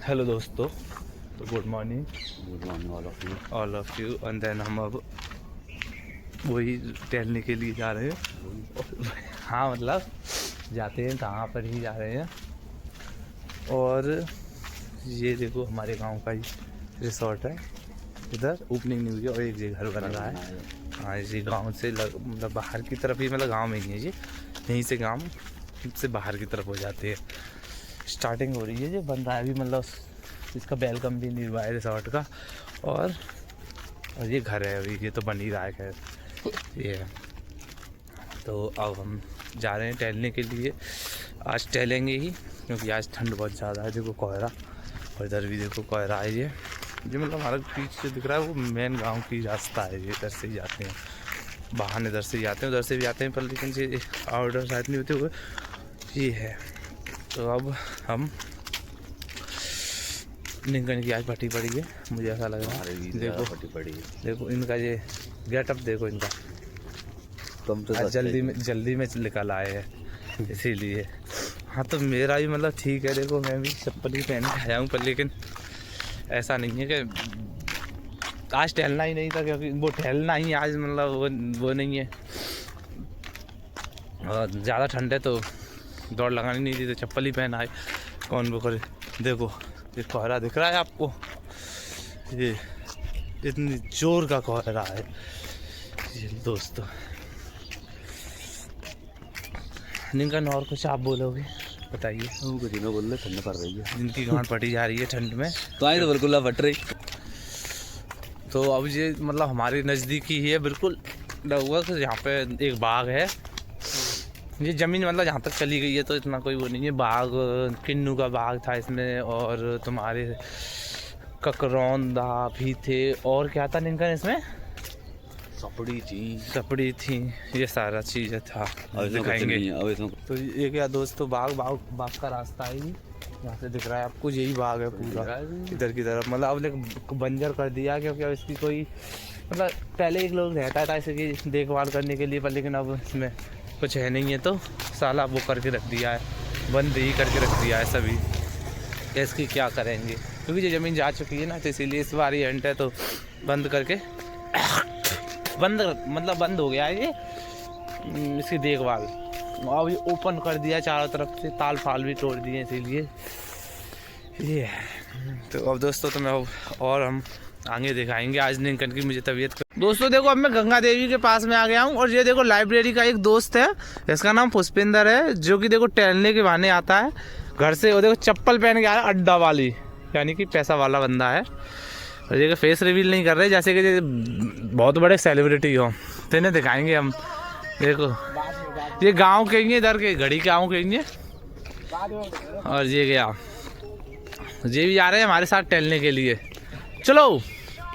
Hello दोस्तों, तो good morning all of you. And then हम अब वही टहलने के लिए जा रहे हैं। हाँ मतलब जाते हैं कहाँ पर ही जा रहे हैं। और ये देखो हमारे गांव का ही रिसोर्ट है, इधर ओपनिंग नहीं हुई है और एक जगह घर बन रहा है। हाँ इसी गांव से मतलब बाहर की तरफ ही, मतलब गांव में ही है ये, यहीं से गांव से बाहर की तरफ हो जाते हैं। स्टार्टिंग हो रही है, ये बन रहा है अभी, मतलब इसका वेलकम भी नहीं हुआ है रिसोर्ट का। और ये घर है अभी, ये तो बन ही रहा है। खैर ये है। तो अब हम जा रहे हैं टहलने के लिए। आज टहलेंगे ही क्योंकि आज ठंड बहुत ज़्यादा है। देखो कोहरा, और इधर भी देखो कोहरा है। ये मतलब हमारा पीछे दिख रहा है वो मेन गांव की रास्ता है। ये इधर से ही जाते हैं, बाहर इधर से ही जाते हैं, उधर से भी आते हैं, पर लेकिन ये आउटडोर साइड नहीं होते हुए ये है। तो अब हम निकलने की आज पट्टी पड़ी है, मुझे ऐसा लग रहा है। देखो पट्टी पड़ी है, देखो इनका ये गेटअप देखो इनका, आज जल्दी में निकल आए हैं इसीलिए। हाँ तो मेरा भी मतलब ठीक है, देखो मैं भी चप्पल ही पहन के आया हूँ, पर लेकिन ऐसा नहीं है कि आज टहलना ही नहीं था, क्योंकि वो टहलना ही आज मतलब वो नहीं है। और ज़्यादा ठंड है तो दौड़ लगानी नहीं थी, तो चप्पल ही पहन आए। कौन वो करे। देखो ये कोहरा दिख रहा है आपको, ये इतनी जोर का कोहरा है ये दोस्तों। निकन और कुछ आप बोलोगे बताइए। कुछ ना बोल रहे, ठंड पड़ रही है, जिनकी गांठ पटी जा रही है ठंड में, तो आई तो बिल्कुल फट रही। तो अब ये मतलब हमारे नज़दीकी ही है बिल्कुल हुआ कि यहाँ पे एक बाग है। ये ज़मीन मतलब जहाँ तक चली गई है तो इतना कोई वो नहीं है। बाग किन्नू का बाग था इसमें, और तुम्हारे ककरौंदा भी थे, और क्या था निकन इसमें, सपड़ी थी, ये सारा चीज़ था। अब दिखाएंगे। तो ये क्या दोस्तों, बाग का रास्ता है, यहाँ से दिख रहा है आपको, यही बाग है पूरा इधर की तरफ। मतलब अब लेकिन बंजर कर दिया, क्योंकि अब इसकी कोई मतलब पहले एक लोग रहता था इसकी देखभाल करने के लिए, पर लेकिन अब इसमें कुछ है नहीं है, तो साला वो करके रख दिया है, बंद ही करके रख दिया है सभी। इसकी क्या करेंगे, क्योंकि ये ज़मीन जा चुकी है ना, तो इसीलिए इस बार ये एंट है तो बंद करके बंद हो गया है ये इसकी देखभाल। अब ये ओपन कर दिया चारों तरफ से, ताल फाल भी तोड़ दिए इसीलिए ये। तो अब दोस्तों तो मैं और हम आगे दिखाएंगे। आज निकन की मुझे तबीयत दोस्तों देखो, अब मैं गंगा देवी के पास में आ गया हूँ। और ये देखो लाइब्रेरी का एक दोस्त है, इसका नाम पुष्पिंदर है, जो कि देखो टहलने के बहाने आता है घर से। वो देखो चप्पल पहन के आ रहा है, अड्डा वाली, यानी कि पैसा वाला बंदा है। और ये फेस रिवील नहीं कर रहे जैसे कि बहुत बड़े सेलिब्रिटी हो, तो इन्हें दिखाएंगे हम। देखो ये गाँव के ही, इधर के घड़ी के गाँव के ही। और ये गया, ये भी आ रहे हैं हमारे साथ टहलने के लिए। चलो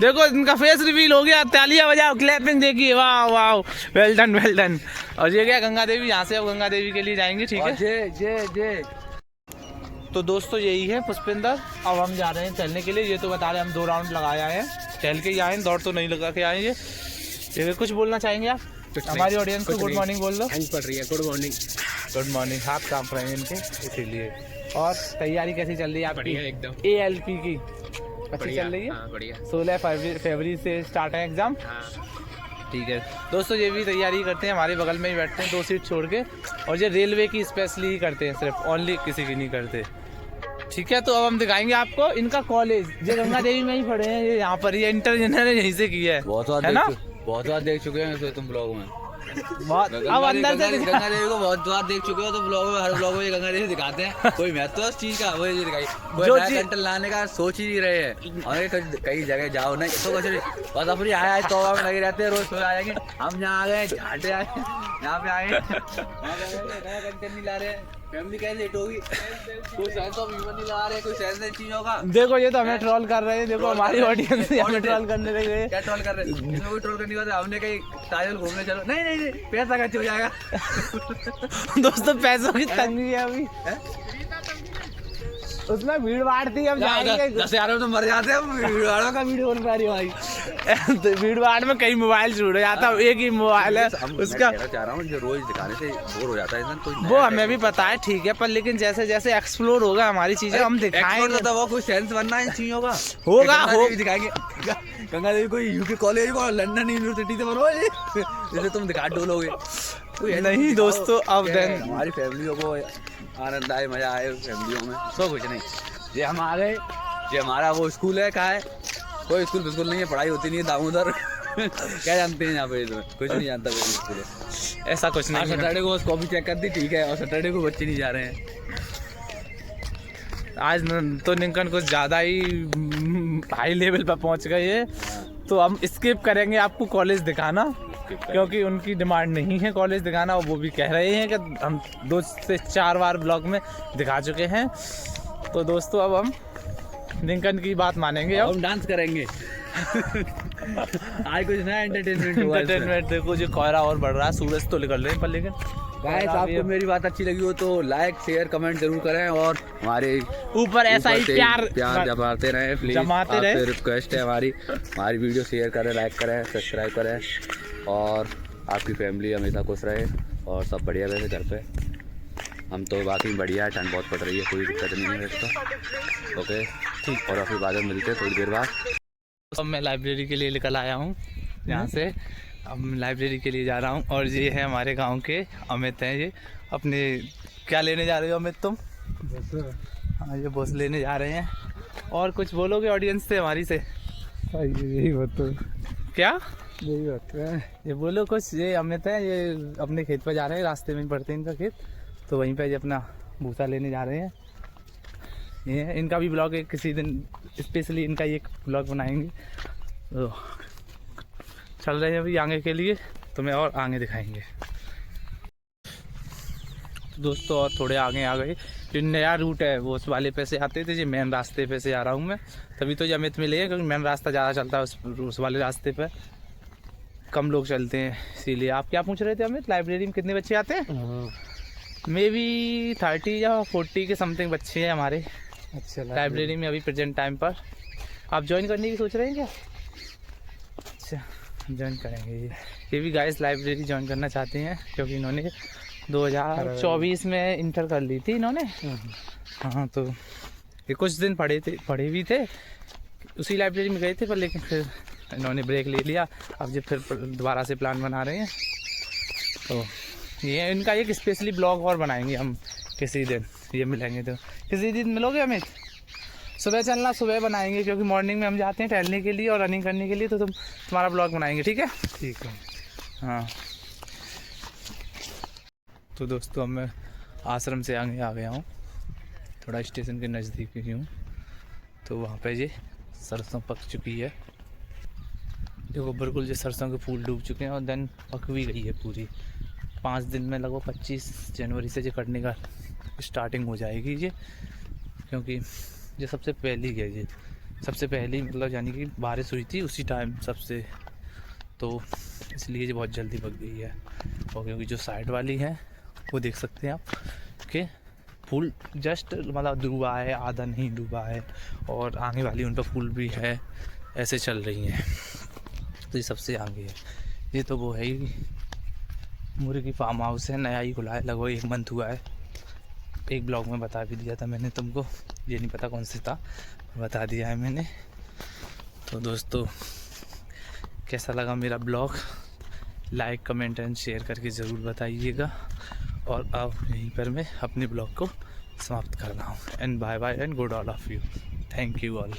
देखो इनका फेस रिवील हो गया, तालियां बजाओ, क्लैपिंग देखिए, वाह वाह, वेल डन वेल डन। और ये क्या गंगा देवी, यहाँ से अब गंगा देवी के लिए जाएंगे, ठीक है। जे तो दोस्तों यही है पुष्पिंदर। अब हम जा रहे हैं टहलने के लिए। ये तो बता रहे हम 2 राउंड लगाए आए हैं, टहल के ही आए हैं, दौड़ तो नहीं लगा के आए। ये कुछ बोलना चाहेंगे आप हमारी ऑडियंस को? गुड मॉर्निंग बोल दो। ठंड पड़ रही है, गुड मॉर्निंग। गुड मॉर्निंग, हाथ कांप रहे हैं इनके इसीलिए। और तैयारी कैसी चल रही है आपकी? एकदम ALP की अच्छी चल रही है। हाँ, बढ़िया। 16 फरवरी से स्टार्ट है एग्ज़ाम। ठीक है दोस्तों, ये भी तैयारी करते हैं, हमारे बगल में ही बैठते हैं 2 सीट छोड़ के। और ये रेलवे की स्पेशली ही करते हैं, सिर्फ ओनली किसी की नहीं करते। ठीक है, तो अब हम दिखाएंगे आपको इनका कॉलेज। ये गंगा देवी में ही पढ़े हैं, ये यहाँ पर ही इंटर इन्होंने यहीं से किया है। बहुत बार देख चुके हैं तुम ब्लॉग में। बहुत अब अंदर से गंगा देवी को बहुत बार देख चुके हो, तो ब्लॉग में हर ब्लॉग में ये गंगा देवी दिखाते हैं। कोई महत्व उस चीज का वो ये दिखाई, जो कंटेंट लाने का सोच ही नहीं रहे हैं। और कई जगह जाओ नहीं तो बस अपनी आया तो हम लगे रहते हैं, रोज सो आएंगे। हम यहाँ आ गए, झाटे आए, यहाँ पे आए, कंटेंट नहीं ला रहे हैं। फैमिली कैसे लेट होगी, कोई सेंस ऑफ ह्यूमर नहीं ला रहे, कोई सेंस नहीं चीजों का। देखो ये तो हमें ट्रोल कर रहे हैं, देखो हमारी ऑडियंस हमें ट्रोल करने लगे। क्या ट्रोल कर रहे हैं? इसमें कोई ट्रोल करने का हमने कहीं ताजमहल घूमने चलो, नहीं पैसा खर्च हो जाएगा। दोस्तों पैसों की तंगी है अभी, उसमें भीड़ भाड़ थी, हम जाएंगे 10,000 में तो मर जाते हैं, भीड़ भाड़ों का वीडियो बन पा रही है भाई। भीड़ भाड़ में कई मोबाइल छूट जाता, एक ही मोबाइल है उसका। मैं चाह रहा हूँ जो रोज दिखाने से बोर हो जाता है इंसान, कोई वो हमें भी पता है, ठीक है, पर लेकिन जैसे जैसे एक्सप्लोर होगा हमारी चीजें हम दिखाएंगे। तो वो कोई सेंस बनना है इन चीजों का, होगा हो दिखाएंगे। गंगा देवी कोई यूके कॉलेज को लंदन यूनिवर्सिटी से बनवाए जैसे तुम दिखा डोलोगे। नहीं दोस्तों, अब देन हमारी फैमिलियों को आनंद आए, मजा आए फैमिलियों में, सब कुछ नहीं। ये हम आ गए, ये हमारा वो स्कूल है, कहाँ है, कोई स्कूल बिल्कुल नहीं है, पढ़ाई होती नहीं है दामोदर। क्या जानते हैं यहाँ पे, कुछ नहीं जानता कोई स्कूल है, ऐसा कुछ नहीं। सैटरडे को कॉपी चेक कर दी, ठीक है, और सैटरडे को बच्चे नहीं जा रहे हैं। आज तो निंकन कुछ ज़्यादा ही हाई लेवल पर पहुंच गए है, तो हम स्किप करेंगे आपको कॉलेज दिखाना, क्योंकि उनकी डिमांड नहीं है कॉलेज दिखाना, और वो भी कह रहे हैं कि हम 2 से 4 बार ब्लॉग में दिखा चुके हैं। तो दोस्तों अब हम निंकन की बात मानेंगे, अब हम डांस करेंगे। आज कुछ नया एंटरटेनमेंट देखो, जो कोहरा और बढ़ रहा है, सूरज तो निकल रहे हैं, पर लेकिन गाइस आपको मेरी बात अच्छी लगी हो तो लाइक शेयर कमेंट जरूर करें, और हमारे ऊपर ऐसा ही प्यार जमाते रहें प्लीज, जमाते रहे। रिक्वेस्ट है हमारी वीडियो शेयर करें, लाइक करें, सब्सक्राइब करें, और आपकी फैमिली हमेशा खुश रहे और सब बढ़िया रहे घर पे। हम तो बाकी बढ़िया है, ठंड बहुत पड़ रही है, कोई दिक्कत नहीं है इसका। ओके ठीक, और फिर बाद में मिलते हैं थोड़ी देर बाद। अब मैं लाइब्रेरी के लिए निकल आया हूँ यहाँ से, अब लाइब्रेरी के लिए जा रहा हूँ, और ये है हमारे गांव के अमित हैं, ये अपने क्या लेने जा रहे हो अमित तुम? हाँ, ये बस लेने जा रहे हैं। और कुछ बोलोगे ऑडियंस से हमारी से? यही बात तो, क्या यही बात है, ये बोलो कुछ। ये अमित है, ये अपने खेत पर जा रहे हैं, रास्ते में पड़ते हैं इनका खेत, तो वहीं पे ये अपना भूसा लेने जा रहे हैं। ये इनका भी ब्लॉग है, किसी दिन स्पेशली इनका एक ब्लॉग बनाएंगे। तो चल रहे हैं अभी आगे के लिए, तुम्हें और आगे दिखाएंगे। तो दोस्तों और थोड़े आगे आ गए, जो नया रूट है वो उस वाले पे से आते थे, जो मेन रास्ते पे से आ रहा हूँ मैं, तभी तो ये अमित मिले हैं, क्योंकि मेन रास्ता ज़्यादा चलता है, उस वाले रास्ते पे कम लोग चलते हैं, इसीलिए। आप क्या पूछ रहे थे अमित, लाइब्रेरी में कितने बच्चे आते हैं? मे बी 30 या 40 के समथिंग बच्चे हैं हमारे अच्छा लाइब्रेरी में अभी प्रेजेंट टाइम पर। आप ज्वाइन करने की सोच रहे हैं क्या? अच्छा, ज्वाइन करेंगे। ये भी गाइस लाइब्रेरी ज्वाइन करना चाहते हैं, क्योंकि इन्होंने 2024 में इंटर कर ली थी इन्होंने। हाँ, तो ये कुछ दिन पढ़े भी थे, उसी लाइब्रेरी में गए थे, पर लेकिन फिर इन्होंने ब्रेक ले लिया, अब जब फिर दोबारा से प्लान बना रहे हैं। तो ये इनका एक स्पेशली ब्लॉग और बनाएंगे हम किसी दिन, ये मिलेंगे तो। किसी दिन मिलोगे अमित? सुबह चलना, सुबह बनाएंगे, क्योंकि मॉर्निंग में हम जाते हैं टहलने के लिए और रनिंग करने के लिए, तो तुम्हारा ब्लॉग बनाएंगे, ठीक है? ठीक है। हाँ, तो दोस्तों अब मैं आश्रम से आगे आ गया हूँ, थोड़ा स्टेशन के नज़दीक ही हूँ। तो वहाँ पे ये सरसों पक चुकी है, देखो बिल्कुल ये सरसों के फूल डूब चुके हैं, और देन पक भी गई है पूरी। 5 दिन में लगभग 25 जनवरी से ये कटने का स्टार्टिंग हो जाएगी ये, क्योंकि ये सबसे पहली है, ये सबसे पहली मतलब यानी कि बारिश हुई थी उसी टाइम सबसे, तो इसलिए ये बहुत जल्दी पक गई है। और क्योंकि जो साइड वाली है वो देख सकते हैं आप कि फूल जस्ट मतलब डूबा है, आधा नहीं डूबा है, और आगे वाली उन पर फूल भी है, ऐसे चल रही हैं। तो ये सबसे आगे है। ये तो वो है ही मुर्गी फार्म हाउस है, नया ही खुला है, लगभग 1 मंथ हुआ है। एक ब्लॉग में बता भी दिया था मैंने तुमको, ये नहीं पता कौन से था, बता दिया है मैंने। तो दोस्तों कैसा लगा मेरा blog, like comment and share करके ज़रूर बताइएगा। और अब यहीं पर मैं अपने ब्लॉग को समाप्त कर रहा हूँ। And bye bye and good all of you, thank you all.